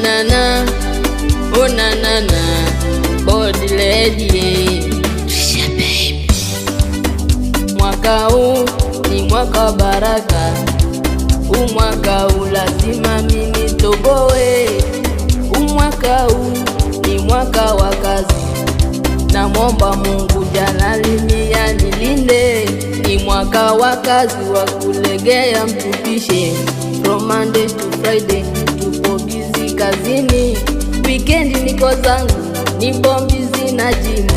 na, oh na, body lady. Mwaka huu ni mwaka wa baraka, huu mwaka huu lazima mimi toboe. Huu mwaka huu ni mwaka wa kazi, na mwomba Mungu Jalali anilinde. Ni mwaka wa kazi wa kulegea mtupishe, from Monday to Friday tupo busy kazini. Weekend niko zangu nipo busy na jini,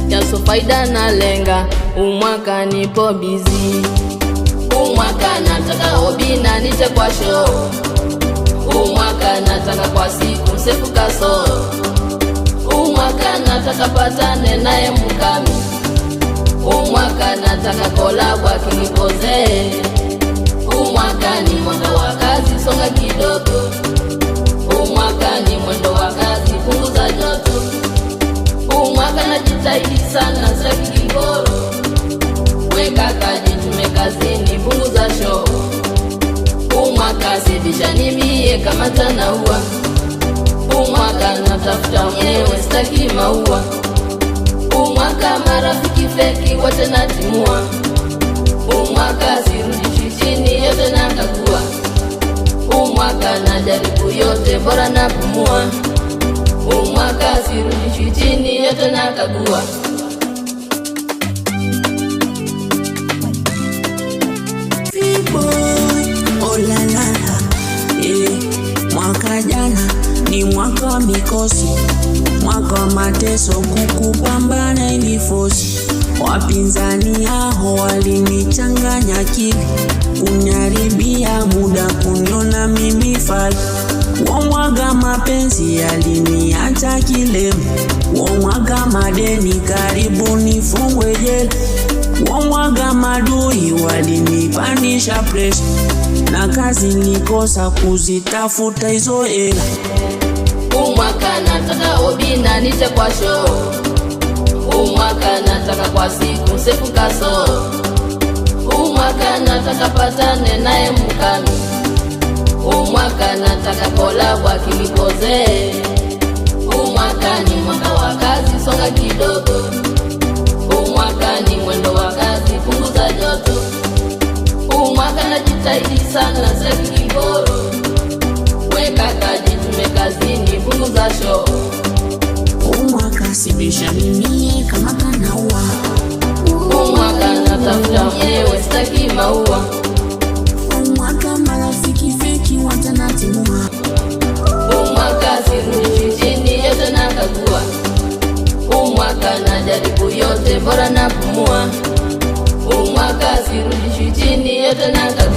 yaso faida na lenga, umwaka nipo busy. Umwaka nataka hobi na niche kwa show, umwaka nataka kwa siku sefu kaso, umwaka nataka patane naye mukami, umwaka nataka kolabwa kinikoze. Umwaka ni mwaka wa kazi, songa kidogo. Umwaka ni mwendo wa kazi, punguza joto. Umwaka najitahidi sana, saki kingoro. Weka kajitume kazini, punguza show. Umwaka sibisha nimie kama tanaua. Umwaka natafuta mwenyewe sitaki maua. Umwaka marafiki feki wote natimua. Umwaka sirudishi chini yote nakagua. Umwaka najaribu yote bora napumua. Umwaka sirudishi chini yote nakagua. Oh la la la, mwaka jana ni mwaka wa mikosi, mwaka wa mateso, kukupambana ilifosi. Wapinzani hao walinichanganya akili, kuniharibia muda, kuniona mimi fali. Wamwaga mapenzi yaliniacha kilema, wamwaga madeni karibu nifungwe jela. Wamwaga madui walinipandisha pressure, na kazi nikosa kuzitafuta hizo hela. Umwaka nataka hobi na niche kwa show, umwaka nataka kwa siku sefu kaso, umwaka nataka patane naye mukami, umwaka nataka kolabwa kinikoze. Umwaka ni mwaka wa kazi, songa kidogo. Umwaka ni mwendo wa kazi, punguza joto. Umwaka najitahidi sana, saki kingoro. Weka kajitume kazini, punguza show. Umwaka sibisha mimi kama tanaua. Umwaka natafuta mwenyewe sitaki maua. Umwaka marafiki feki wote natimua. Umwaka sirudishi chini yote nakagua. Umwaka najaribu yote bora napumua. Umwaka sirudishi chini yote nakagua.